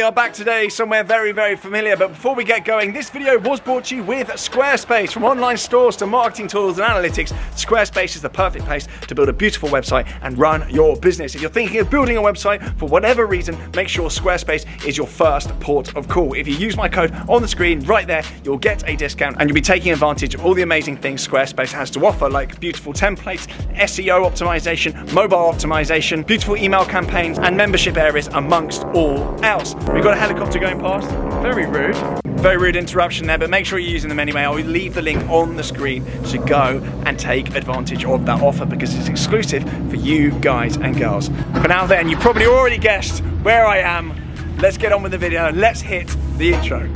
are back today somewhere very, very familiar, but before we get going, this video was brought to you with Squarespace. From online stores to marketing tools and analytics, Squarespace is the perfect place to build a beautiful website and run your business. If you're thinking of building a website for whatever reason, make sure Squarespace is your first port of call. If you use my code on the screen right there, you'll get a discount and you'll be taking advantage of all the amazing things Squarespace has to offer, like beautiful templates, SEO optimization, mobile optimization, beautiful email campaigns, and membership areas, amongst all else. We've got a helicopter going past. Very rude. Very rude interruption there, but make sure you're using them anyway. I'll leave the link on the screen to go and take advantage of that offer because it's exclusive for you guys and girls. For now then, you probably already guessed where I am. Let's get on with the video. Let's hit the intro.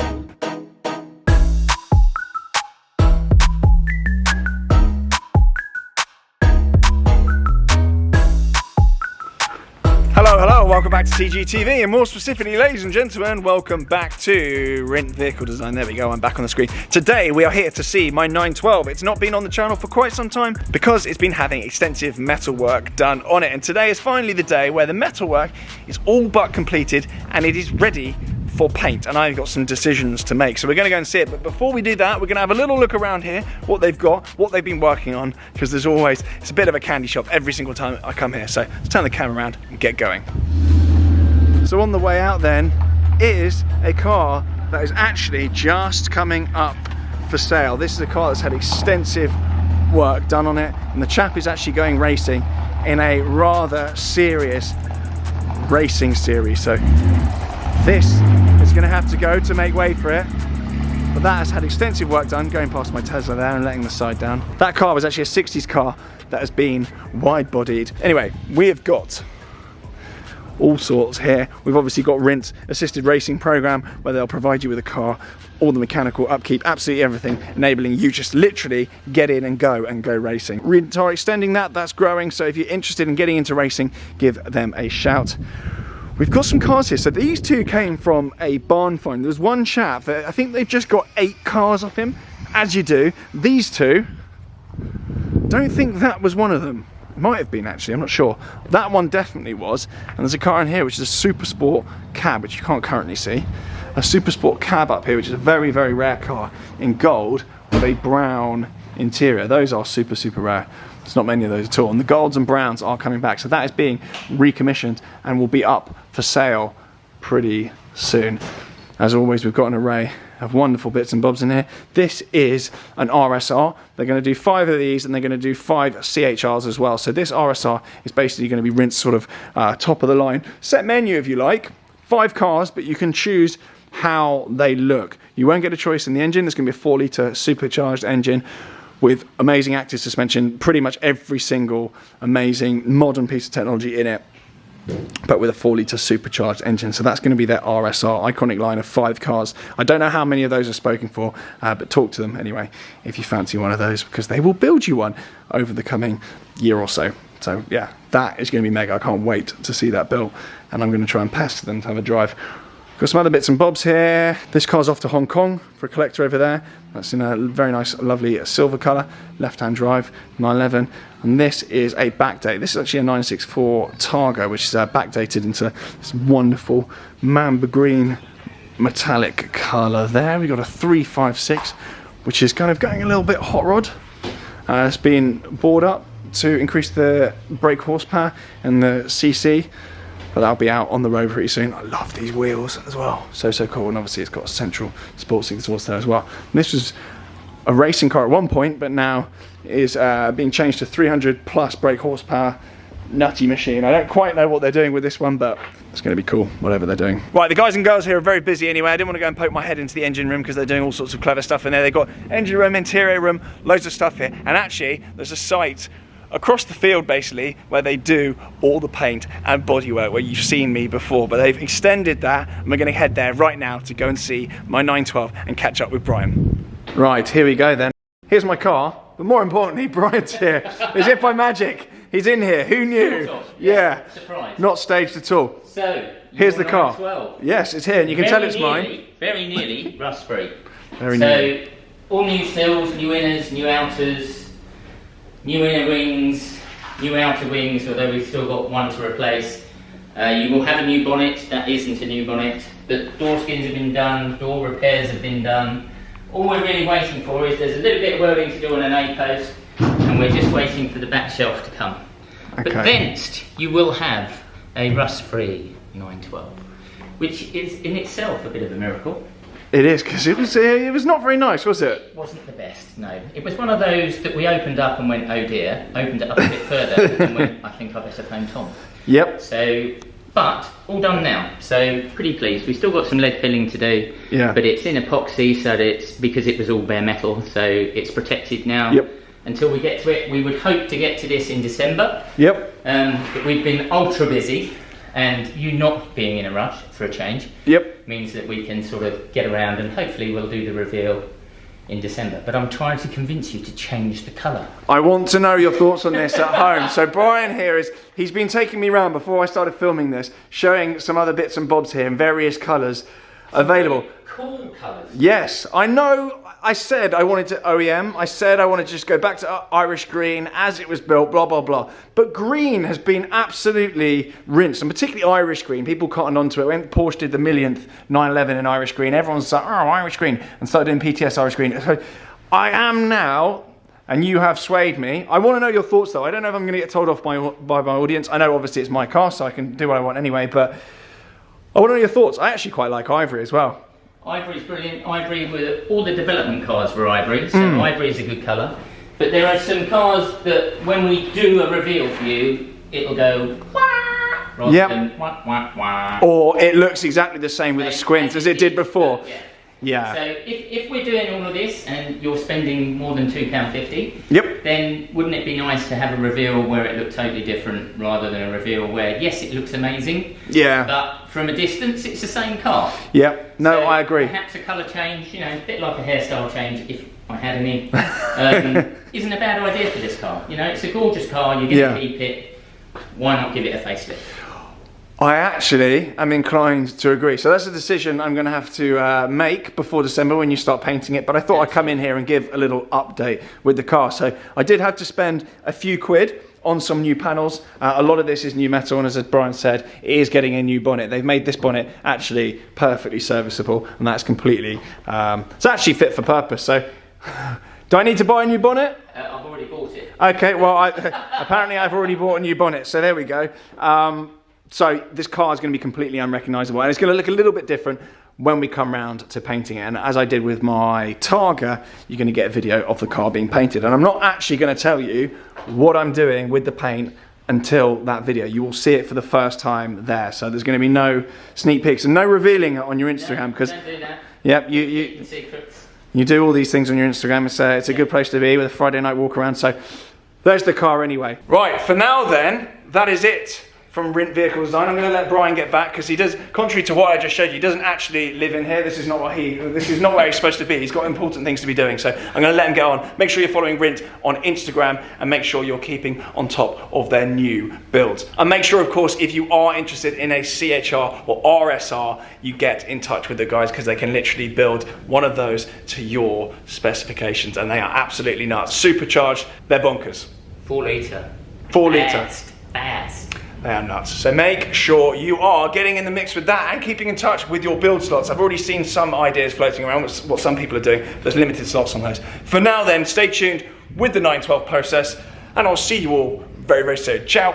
Hello, welcome back to TGTV, and more specifically, ladies and gentlemen, welcome back to Rent Vehicle Design. There we go, I'm back on the screen. Today we are here to see my 912. It's not been on the channel for quite some time because it's been having extensive metalwork done on it, and today is finally the day where the metalwork is all but completed and it is ready for paint, and I've got some decisions to make, so we're going to go and see it. But before we do that, we're going to have a little look around here, what they've got, what they've been working on, because there's always, it's a bit of a candy shop every single time I come here. So let's turn the camera around and get going. So on the way out then is a car that is actually just coming up for sale. This is a car that's had extensive work done on it, and the chap is actually going racing in a rather serious racing series. So this is going to have to go to make way for it, but that has had extensive work done. Going past my Tesla there and letting the side down. That car was actually a 60s car that has been wide-bodied. Anyway, we have got all sorts here. We've obviously got Rint assisted racing program where they'll provide you with a car, all the mechanical upkeep, absolutely everything, enabling you just literally get in and go racing. Rint are extending that, that's growing, so if you're interested in getting into racing, give them a shout. We've got some cars here. So these two came from a barn find. There was one chap that I think they've just got 8 cars off him, as you do. These two, don't think that was one of them. Might have been actually, I'm not sure. That one definitely was. And there's a car in here which is a Super Sport cab, which you can't currently see. A Super Sport cab up here, which is a very, very rare car in gold with a brown interior. Those are super, super rare. There's not many of those at all, and the golds and browns are coming back, so that is being recommissioned and will be up for sale pretty soon. As always, we've got an array of wonderful bits and bobs in here. This is an RSR. They're going to do 5 of these, and they're going to do 5 CHRs as well. So this RSR is basically going to be Rint's sort of top of the line set menu, if you like. 5 cars, but you can choose how they look. You won't get a choice in the engine. There's going to be a 4-litre supercharged engine with amazing active suspension, pretty much every single amazing modern piece of technology in it, but with a 4-litre supercharged engine. So that's going to be their RSR iconic line of 5 cars. I don't know how many of those are spoken for, but talk to them anyway if you fancy one of those, because they will build you one over the coming year or so. So yeah, that is going to be mega. I can't wait to see that built, and I'm going to try and pester them to have a drive. Got some other bits and bobs here. This car's off to Hong Kong for a collector over there. That's in a very nice, lovely silver colour, left-hand drive, 911. And this is a backdate. This is actually a 964 Targa, which is backdated into this wonderful Mamba green metallic colour there. We've got a 356, which is kind of going a little bit hot rod. It's been bored up to increase the brake horsepower and the CC. But that'll be out on the road pretty soon. I love these wheels as well. So cool. And obviously it's got a central sports exhaust there as well. And this was a racing car at one point, but now is being changed to 300 plus brake horsepower. Nutty machine. I don't quite know what they're doing with this one, but it's going to be cool, whatever they're doing. Right, the guys and girls here are very busy anyway. I didn't want to go and poke my head into the engine room because they're doing all sorts of clever stuff in there. They've got engine room, interior room, loads of stuff here. And actually, there's a site across the field basically where they do all the paint and bodywork, where you've seen me before, but they've extended that, and we're going to head there right now to go and see my 912 and catch up with Brian. Right, here we go then. Here's my car, but more importantly, Brian's here. As if by magic, he's in here. Who knew? Yeah. Surprise. Not staged at all. So, here's the car. 912. Yes, it's here, and you can tell it's mine. Very nearly rust-free. Very nearly. So, all new sills, new inners, new outers, new inner wings, new outer wings, although we've still got one to replace. You will have a new bonnet. That isn't a new bonnet. The door skins have been done, door repairs have been done. All we're really waiting for is there's a little bit of welding to do on an A-post, and we're just waiting for the back shelf to come. Okay. But thence you will have a rust-free 912, which is in itself a bit of a miracle. It is, because it was not very nice, was it? It wasn't the best, no. It was one of those that we opened up and went, oh dear, opened it up a bit further and went, I think I better phone Tom. Yep. So, but all done now, so pretty pleased. We've still got some lead filling to do, but it's in epoxy, so that it's, because it was all bare metal, so it's protected now. Yep. Until we get to it, we would hope to get to this in December. Yep. But we've been ultra busy, and you not being in a rush for a change means that we can sort of get around, and hopefully we'll do the reveal in December. But I'm trying to convince you to change the colour. I want to know your thoughts on this at home. So Brian here he's been taking me around before I started filming this, showing some other bits and bobs here in various colours available. Cool colours. Yes, I know. I said I wanted to OEM. I said I wanted to just go back to Irish green as it was built, blah, blah, blah. But green has been absolutely rinsed, and particularly Irish green. People cottoned onto it. When Porsche did the millionth 911 in Irish green, everyone's like, oh, Irish green, and started doing PTS Irish green. So I am now, and you have swayed me. I want to know your thoughts, though. I don't know if I'm going to get told off by my audience. I know, obviously, it's my car, so I can do what I want anyway, but I want to know your thoughts. I actually quite like ivory as well. Ivory's brilliant. Ivory, with all the development cars were ivory, so ivory is a good colour. But there are some cars that when we do a reveal for you, it'll go wah, rather than wah, wah, wah. Or it looks exactly the same with a squint as it did before. Yeah. So if we're doing all of this and you're spending more than £2.50, then wouldn't it be nice to have a reveal where it looked totally different rather than a reveal where, yes, it looks amazing, but from a distance it's the same car. No, so I agree. Perhaps a colour change, you know, a bit like a hairstyle change, if I had any, isn't a bad idea for this car. You know, it's a gorgeous car, you're going to keep it, why not give it a facelift? I actually am inclined to agree. So that's a decision I'm going to have to make before December when you start painting it. But I thought I'd come in here and give a little update with the car. So I did have to spend a few quid on some new panels. A lot of this is new metal, and as Brian said, it is getting a new bonnet. They've made this bonnet actually perfectly serviceable, and that's completely, it's actually fit for purpose. So do I need to buy a new bonnet? I've already bought it. Okay, well, apparently I've already bought a new bonnet, so there we go. So this car is going to be completely unrecognisable, and it's going to look a little bit different when we come round to painting it. And as I did with my Targa, you're going to get a video of the car being painted. And I'm not actually going to tell you what I'm doing with the paint until that video. You will see it for the first time there. So there's going to be no sneak peeks and no revealing it on your Instagram, because don't do that. Yep, Secrets. You do all these things on your Instagram. It's a good place to be with a Friday night walk around. So there's the car anyway. Right, for now then, that is it from Rint Vehicle Design. I'm going to let Brian get back, because he does, contrary to what I just showed you, he doesn't actually live in here. This is not where he's supposed to be. He's got important things to be doing. So I'm going to let him get on. Make sure you're following Rint on Instagram, and make sure you're keeping on top of their new builds. And make sure, of course, if you are interested in a CHR or RSR, you get in touch with the guys, because they can literally build one of those to your specifications, and they are absolutely nuts. Supercharged, they're bonkers. 4 litre. 4 litre. Fast. They are nuts. So make sure you are getting in the mix with that and keeping in touch with your build slots. I've already seen some ideas floating around, what some people are doing. There's limited slots on those. For now then, stay tuned with the 912 process, and I'll see you all very, very soon. Ciao.